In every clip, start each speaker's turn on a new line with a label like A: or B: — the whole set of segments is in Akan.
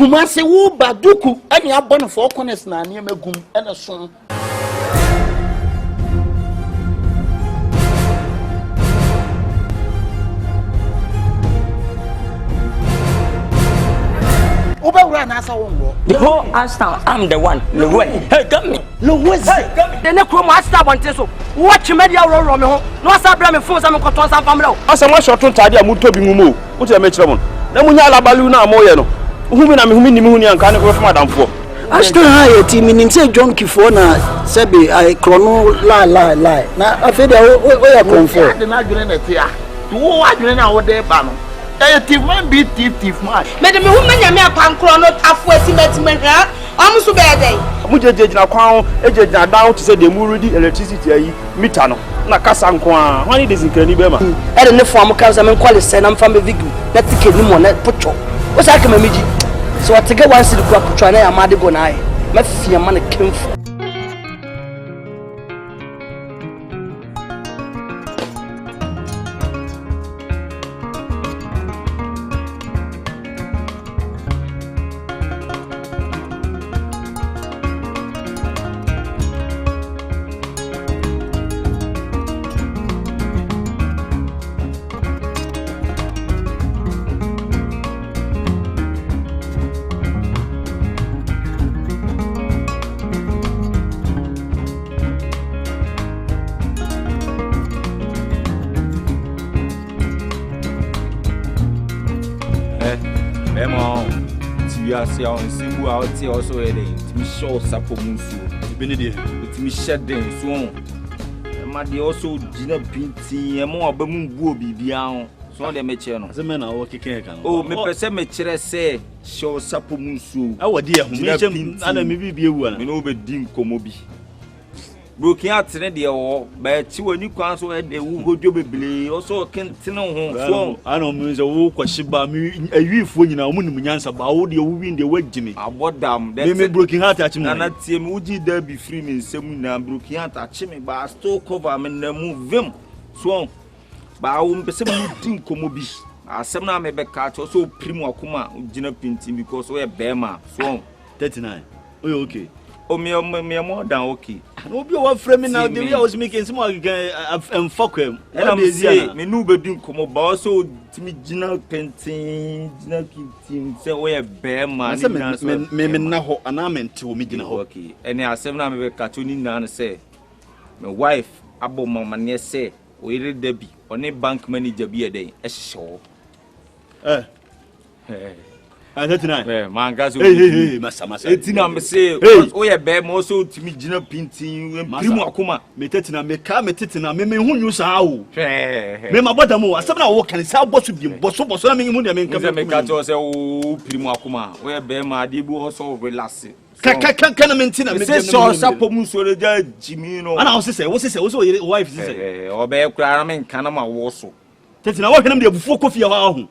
A: Kumase wo baduku ani abon for corners na ne magum ene so Oba na asa wongo
B: the whole Ashtown I'm the one Lewe hey come me
A: Lewe
B: the ne krom Ashtown bonte so watch media ro me ho no asa bra me phone sa me koton sa family o
C: asa mo shortun tade a muto bi ngumo wo te me kire mo na munya alabalu na amoye no humi na me humi ni me huni anka ne ko from adamfo
A: Ashtown ha ti minim say John Kifo na sebe ai krono la na afede o ya comfort de na dwene na tia wo adwene na wo de ba no thief man be thief man
D: me de me hu manya me akwankro no afo estimatement ha amusu be dey
C: mu jejejina kwan ejejina down to say the mu ready electricity ayi meter no na kasa nko a hwani de zinkani be ma
B: e de ne fo am kan sa me kwale se na mfa me vigu na tike ni mo na pocho o sa ka me miji so watege wan sidi kwa pocho na ya ma de go na ai ma fia ma na kemfo
E: see how simple out here also heading to me show sapomusu benede to me shedding so ma dey also gina pinti e mo abamu bu obibia so dey me che no
C: se me na wo keke kan
E: oh me pese me kire se show sapomusu
C: awodi e hu me chem ana me bibie wu ana
E: me no be din komo bi broken out ne dey wo ba ti wani kwan so e dey wu hodwo bebele also kentene ho so
C: ana mo se wo kwashiba mi awifo nyina wo nim nyansa ba wo dey wo win dey wagimi
E: abodam
C: me broken heart achi
E: na tie me uji da bi free me nsem na broken heart achi me ba still cover me na mu vim so ba wo mpese me din komo bi asem na me be ka cho so prim akoma gina pinti because we bema so
C: 39 oh okay
E: o me more than okay
C: no be one frame now the way I was making some fuck him
E: and I'm say me no be din komo ba so timi gina painting gina pinti say we bema
C: me na ho anament wo me gina ho
E: okay any asem na me be ka cho ni na say my wife abo mama ne say we read debi oni bank manager bi e dey e hyehyɛ
C: I 39
E: man gas
C: hey masa
E: etina me say o ye be mo so timi gina pintin primu akoma
C: me tetina me ka me tetina me hu nyu sa wo me maboda mo asem na wo kan sa boso bi boso na me hu de me nka
E: me ka to say o primu akoma o ye be ma de bu so relax
C: kan mentina
E: me say so sapomu so le ja jimi no
C: ana wo say wo your wife say
E: o be kura me nka na ma wo so
C: tetina wo hwenam de bufu kofi ha ho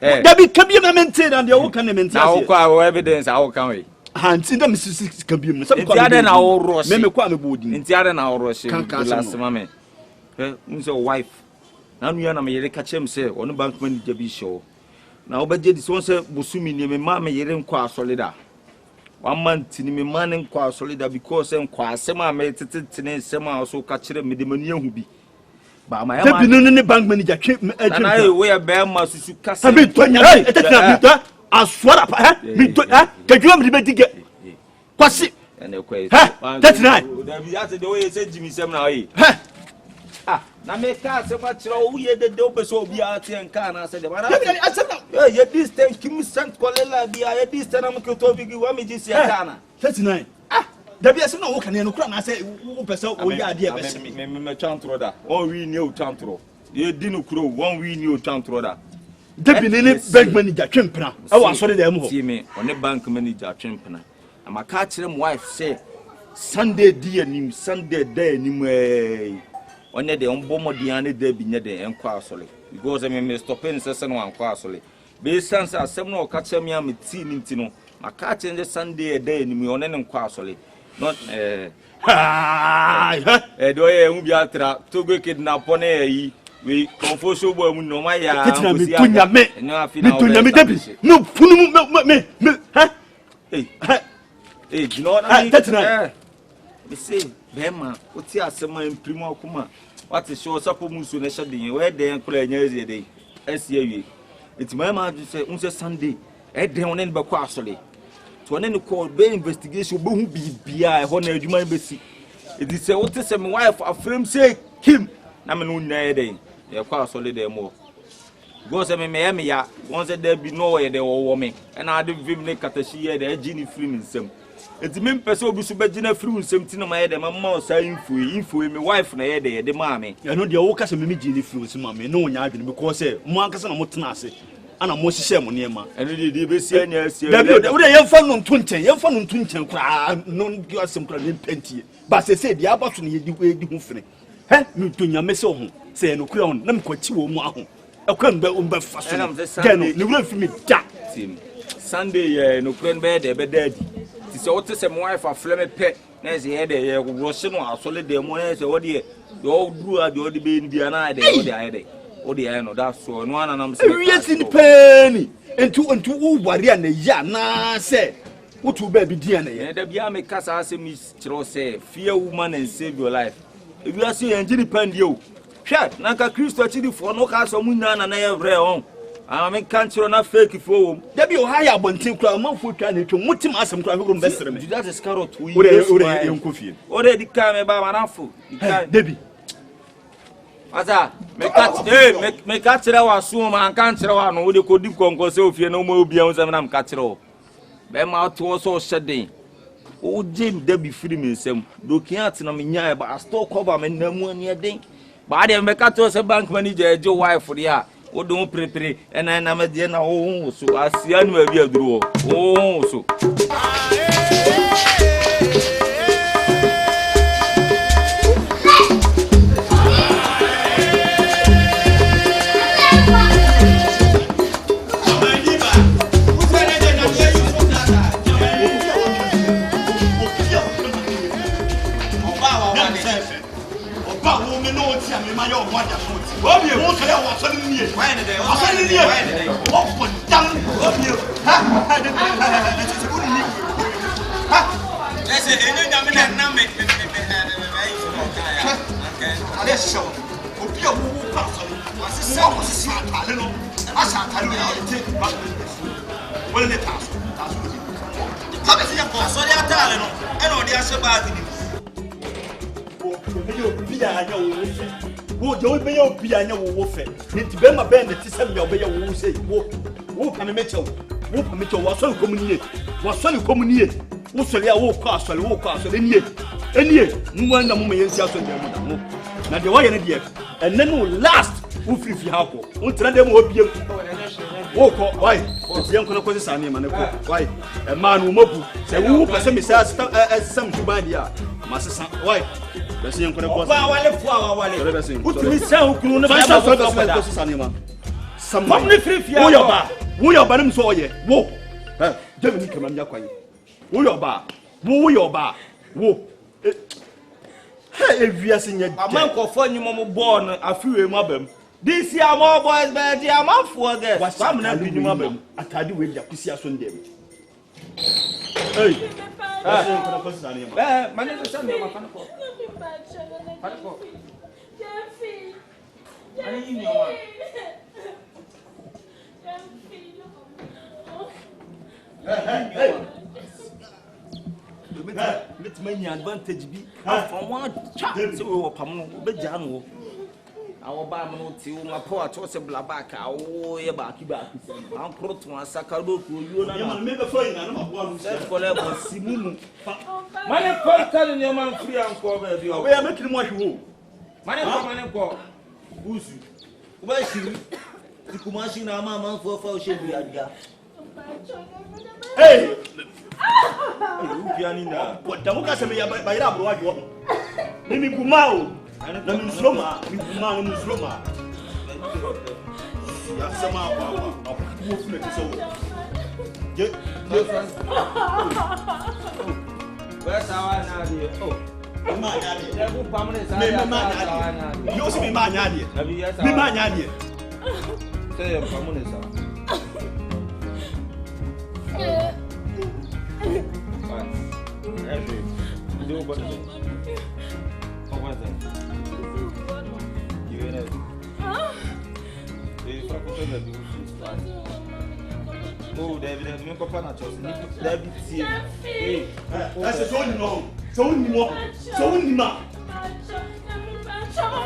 C: Dabi kabi na maintain and you can maintain.
E: Now kwa evidence how can we?
C: Hanti na Mrs. Kabi.
E: Some kwa na o rush.
C: Me kwa me bodi.
E: Nti ade na o rush. Last mama. Unso wife. Na nu na me yere ka chem say onu bank manager bi show. Na obaje dis one say bosumi ni me ma me yere nkwa solida. 1 month ni me ma ne nkwa solida because nkwa asem a me tetene nsem a so ka kire me de mani ahu bi. Ba ma ya ma
C: ne bank manager twe
E: na we be ma susu kasa
C: abi to nya etetina bi to aswara pa mi to ka dwom di bedige kwasi
E: ene kwai
C: 39
E: da bi ate de we say jimi sem na we na me ka se ma kire o ye de obe so obi ate nka na se de ba na ye this time kim sent kolela bi ye this time am ke to bi wa mi ji se ka na
C: 39 Dabi asem na wo kan no kura na say wo pese wo ya ade e be
E: me chantro da on wi ni o chantro ye di no kuro on wi ni o chantro da
C: Dabi ne bank manager twempena e wa so de mu ho
E: see me on the bank manager twempena ama ka kire m wife say Sunday di anim Sunday day anim onye de on bomodian ne da bi nye de enko asole because me stopin se no anko asole be sense asem no ka kire me am ti ni nti no maka kire Sunday day anim one ne enko asole not
C: do
E: ye hu bi atra to go kidnap on yi we confusion boy mu no ma ya
C: tetina me tunya me debi no funu me ha
E: you know what I mean tetina me say bema oti asema imprimo akuma what is show support musu na shade we den kula nya eze dey asie wie enti ma do say unse Sunday den won ne be kwa asole to ne call be investigation be hu bibia e ho na adwuma be si enti say what say my wife afrem say Kim na me no nya dey e kwa asole dey mo go say me ya won say there be no way dey wo me and I dey vim ne katashi here dey gini free nsem enti me pese obi so be gina free nsem ti na ma ye dey ma sa info me wife na ye dey dey ma me
C: e no dey wo kase me gini free nsem ma me no nya adwene because say mo ankasa na mo tena ase ana mo hihye mo niema
E: eno dey be si anya si
C: da bi wo dey yemfa no ntu nchen kra no asem kra ne pentie ba se dey abaso ne yedi hu fene he me tonya me se ho se no kura ho na me kwachi wo mu aho ekwan be umba faso gano ne wura fi me da
E: tim Sunday no kura be dey be daddy ti se what say my wife afle me pe na se ye dey rush no asole dey mo na se wo dey do duru a dey be ni bia na dey wo dey aye dey wo dey aye no that so no ana nam se
C: we see the pain entu wo wari na ya na se wotu ba bi dia na ye
E: da bia me kasa ase mi kiro say fear woman and save your life if you are say engine depend you hwet na ka Kristo chi di fo no ka so mu nyana na ye vre on me kan kiro na fake fo wo
C: da bi o ha ya bontin kura man fo twa na twom mutim asem kura horo mbesere me
E: that is carrot we
C: ore yenkofie
E: ore di ka me ba manafo
C: da bi
E: asa me ka kire wa so ma kan kire wa no wo de ko di konko se ofie na mo obia wo se na me ka kire wo be ma to so shedin o jim da bi free me nsem do kiat na me nya ba store cover me na mu ani den ba de me ka to se bank manager ejo wife dia wo do prepare ena na me de na wo so asia no abi aduru wo so
C: wo je wo be yo bia nya wo fe nti be ma be ndeti sem ya be ya wo sei wo pa me mecho wo so komunie wo so le ya wo kwa so le enie nwa na mo yensi aso ndia mo na mo na de wa ye ne de enne no last wo free ha ko wo tira dem wo biem wo ko wai ti yan ko na ko sa ne ma ne ko wai e ma no mabu se wo pese me sa sam tuba dia ma sesa wai bese yan ko na ko
E: ba wale fu wale utumi sa okunu ne ba
C: ko sa ne ma sam mam ne free ha wo yo ba ne so oye wo jemi ni kama nya kwai wo yo ba wo eviase nya
E: aman ko fo nyimo mo born afiwe mu abam this year more boys but the amount for guys
C: wam na bi nyuma abam atade we dia kusi aso ndem hey
E: mane so sande ma kan ko
D: Jefi
E: ani ni nyoma
C: hey
E: let me advantage bi from one chat so we pam be janu awo ba mo ti o ma po ato se bla back awo ye ba ki an proto asaka do ko yo na
C: me be fo ina na ma bo
E: se ko le bo simumu mane ko kan ni man free an ko be bi o
C: we ya make ni mo ahwo
E: mane ko busu o ba shiri ti kuma shi na ma man fo o she bi adiga
C: hey
E: ubiani na
C: da muka se me ya ba ira bro wajo ni gumao na msloma ya sema kwa mo fune kiso je
E: besa wa na di
C: You see me man yadi. Me man yadi.
E: Say pamune sa. Do what is it? What is it? You in it? Oh, David, you go for nachos. David, see.
C: That's a zone no. Zone no. Zone no.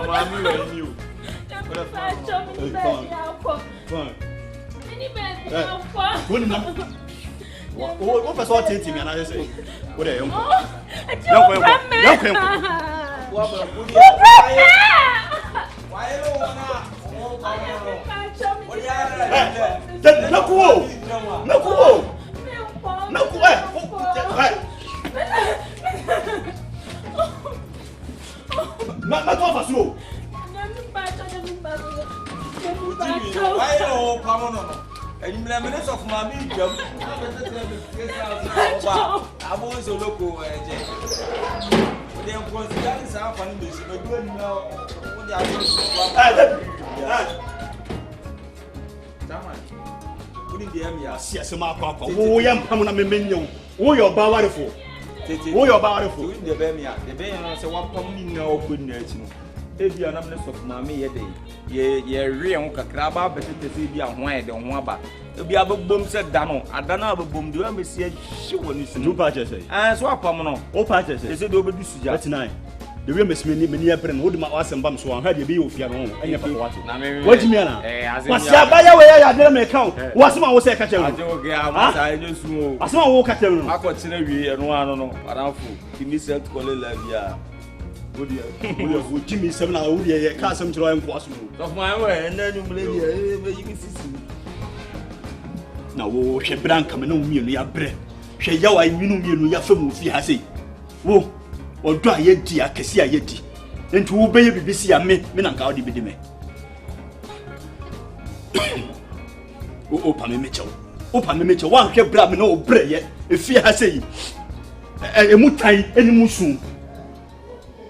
C: Mommy, when you. What was all taking and I say? What are you?
E: And minutes of my medium. I was a local. They are considering something, but doing now.
C: Yes, Mark. Oh, young Pamela Menu. Oh, your power for. Oh, your power for. The Bemia. The Bemia, so one coming now, good nature. If you are not of mammy a day, ye real crabba, but it is be a wine, don't want back. If you have a boom said Dano, I don't have a boom, do I see a shoe when you see two patches? And so, Pamano, all patches is it over this just tonight. The room is many apron, hold my awesome bumps, so I had you be with your own. And you what do you mean? What's your by your way? I didn't make count. What's my was a catcher? I just know. I saw a walk at them. I got to and one, but I'm full. Give me set call it. Jimmy 7 hours, yeah, custom to impossible. Of my way, and then you can see. Now, she brank come no me, bread. She yaw, I knew your film, she has it. Whoa, or dry yet, dear, Cassia yeti. And to obey BBC, I met Menangaudi Bidime. Open Mitchell. Open Mitchell, one kept blabbing no bread yet, if she has a mutai any mushroom.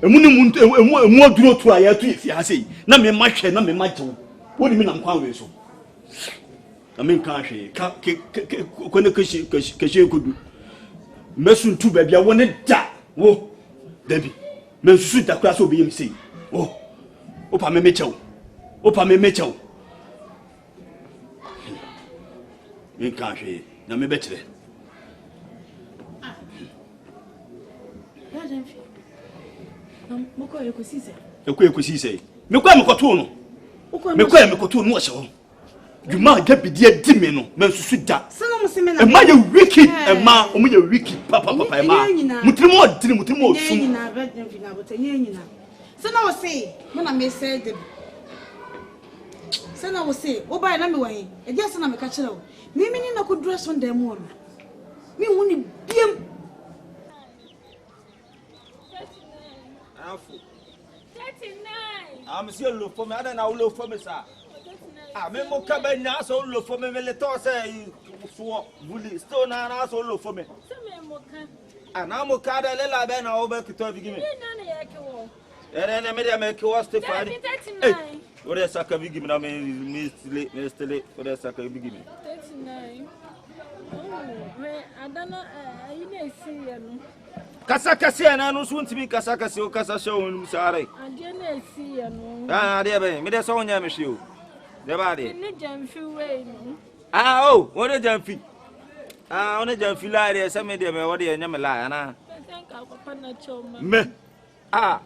C: More draw to a year to if you say, no me much and no me much. What do you mean I'm quite so? I mean, can't she? When the could do. Messun to baby, I wanted that. Oh, Debbie, men shoot that class will be MC. Oh, Opa me Mitchell. Opa me Mitchell. You can't she? No me better.
F: Moko ekosise.
C: Ekosise. Mekwa mekoto no. Mekwa mekoto no ohye. Dwuma da bidie di me no, mensusu da.
F: Sana mo seme na.
C: E ma ye wiki, e ma o mo ye wiki papa e ma. Mutrimo odini, mutrimo osum.
F: Ye nyina bed dem fi na bote ye nyina. Sana wo say, mo na me say dem. Sana wo say, wo ba na me wa he. E dia sana me ka kire wo. Mi ni na ko dress on dem wo no. Mi hu ni biem.
E: 39. I'm still look for me. I don't know look for me, sir. I remember coming now, so look for me. Let us say, bully, stone and also look for me. And I'm a card, a little bit over to talk to me. And then I made a make you was to find it. What a sucker be given? I mean, Mr. Late, what a sucker be given?
F: 39. I don't know. I didn't see you.
E: Kasakasi and I don't want to be Kasakasi or Kasasho, sorry.
F: I didn't see you.
E: Ah, dear, me that's on your machine. The body. Ah, oh, what a jump feet. Ah, on a jump feel like there's some idea what the name lie, and I think I'll me. Ah,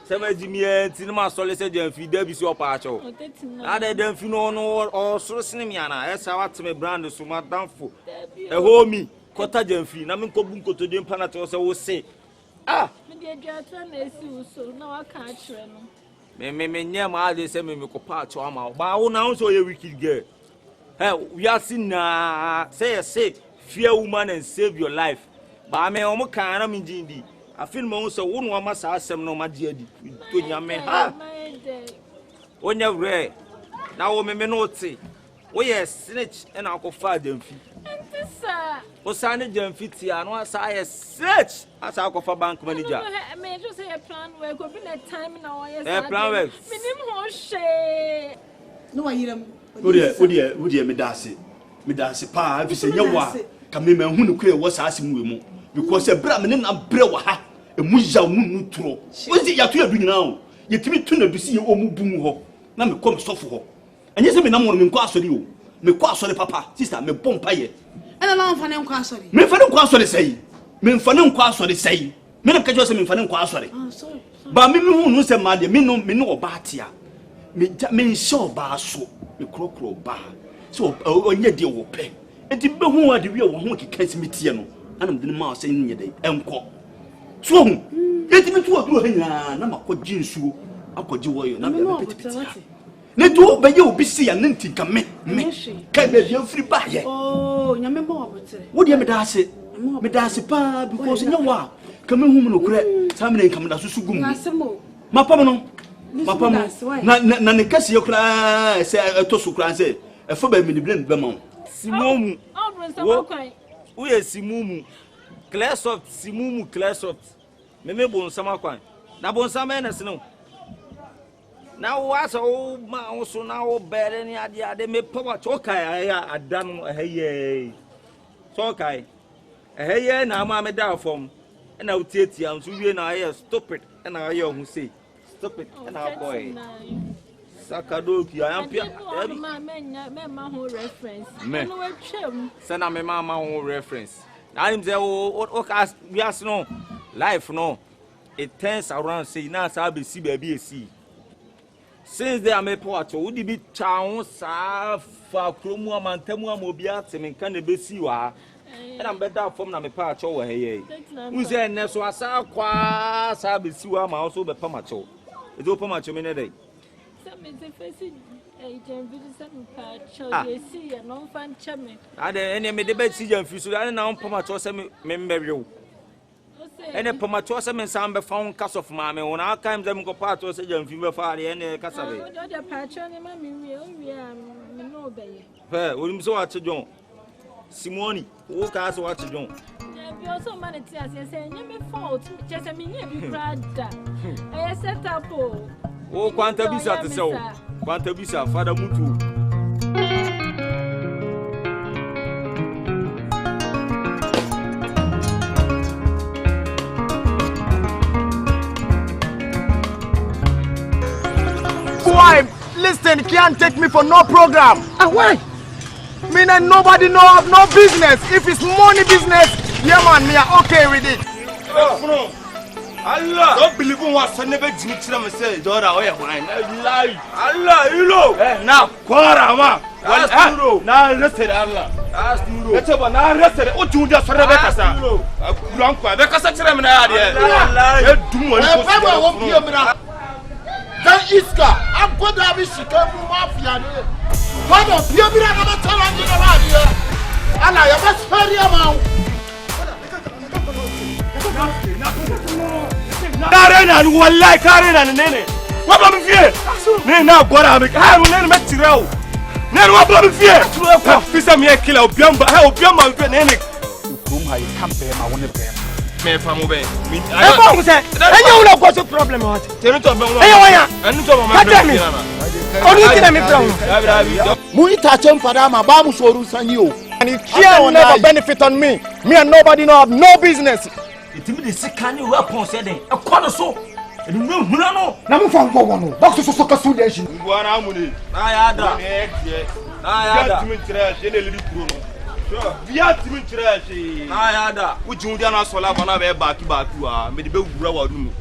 E: some Jimmy and Cinema Solicitor feed Debbie's your patcho. I don't feel no or so cinema, as I want to me brand so much downful. A homie. Kota jemfi na me nkobun kotodem panato so wo se ah
F: me de adwata na esi so na wa ka akire no
E: me nya ma ade se me kopa acho ama ba wo na so ye wicked girl we are seen na say fear woman and save your life ba me o mo kan na me jindi afin mo so wo no ama sa asem no ma de adi to nya me ha onya wre na wo me no te wo ye snitch and akọ fa jamfi
G: Sir.
E: wo sane jamfi ti anu asa ye snitch asa akọ fa bank manager
G: Me just say a plan work go be the time now yes.
E: Plan work.
G: Minim ho hwe.
F: No wa yiram.
C: Wodi me dase pa fi se nyewa ka me hu ne kure wo saase mu mu because bra me ne na bre wa ha emu ya mu nutro wozi ya to ya du nyina o yetimi tu na du si ye omu bum ho na me kom sofo ho enye se me na mo me nkọ asori o me kọ asori papa sister me bompa ye
F: Ela la mfa ne nkọ asori.
C: me fa ne nkọ asori sei me mfa ne nkọ asori sei me na kajo se me mfa ne nkọ asori
F: Ah sorry.
C: ba me hu no se ma de me no oba atia me nso ba so me krokro ba so onye de wo pe enti be hu ade wi wo ho keka simitie no anam de ma se nye de enko so hu enti me to odu ha nyina na makogye nsuo akogye wo yo na be petipeti ne to be ye obi si ya ne ntinka me ka be bia firi ba ye
F: Oh nyame mo obotere
C: wo de me da ase pa because nya wa ka me hu no kure sa me nka me da susu gum mapam no na ne kase ye kura se to su kura se e fo ba mi ni blend be ma
E: Simumu.
G: Oh, bro, some kind.
E: We are Simumu. Clear soft, Simumu, clear soft. Me bon sama kwan. Na bon sama na sino. Now what's old man also now better ni ade me power chokai aya adan eheye. Chokai. Eheye na ma me da form. E na utieti am so wie na aya stupid. E na aya hu say. Stupid. E na boy. Sakadoki I am pia
G: me ho reference
E: me
G: no we twem
E: send me mama ho reference na him say o cast we as no life no it turns around say na sa be si baby esi since they am report wo di bi cha ho sa fa kromu amantamu amobi ateme kan na be si wa e na better form na me pa cho wo heye who say ne so asa kwa sa be si wa ma so be pa ma cho e do pa ma cho me ne dey
G: me the face Jamfi some patch see and non fan chame.
E: I any me debate see Jamfi so I now pomato some member. Any pomato some and be found cast of mammy when our times them go part of Jamfi for any cassave.
G: The patch on him, we are no bay.
E: Well, we so watch John Simoni, who cast watch John.
G: You also managed to say, you may fault, just a minute, you brother. I set up.
E: Oh, quanta bisa to so. Quanta bisa, Father Mutu.
H: Why? Listen, can't take me for no program.
A: Why?
H: Me and nobody know have no business. If it's money business, yeah man, me are okay with it.
C: Allah don't believe in what son never did to me say Dora oya wine lie Allah you know now kwara ma na rested Allah as duro ete ba na rested o tun da sore be kasa bulan kwa be kasa tire me na ya de e dum woni ko
A: e ba wo pie mira dan iska agoda bi sika mu mafia ne wada pie mira na tala ni na ba dia ala ya ba sari ama
C: Karena wallahi karena nene waba mfie ne na gora me ha ne me tirao ne waba mfie ko fisa me kila obiamba ha obiamba mfie nene
H: Ukrum ha kampe ma woni be
C: me fa mo be
H: e ba hu se enye wona go so problem what
C: temi to be mo
H: enye wanya
C: anu to mama
H: me onu ti na me from
A: mu ita chem fada ma ba mu soru sanyi o
H: and it can never benefit on me and nobody know have no business.
E: Itimi de sikani weapon said e kono so e no huna no
H: Na mo fa ngwo no box so kasu de shi
C: ngwana amuni
E: na ya da na ya da
C: timi tira je ne liri kuro no via timi tira je
E: na ya da
C: ujun dia na sola bana be baaki wa me de be wura wa dum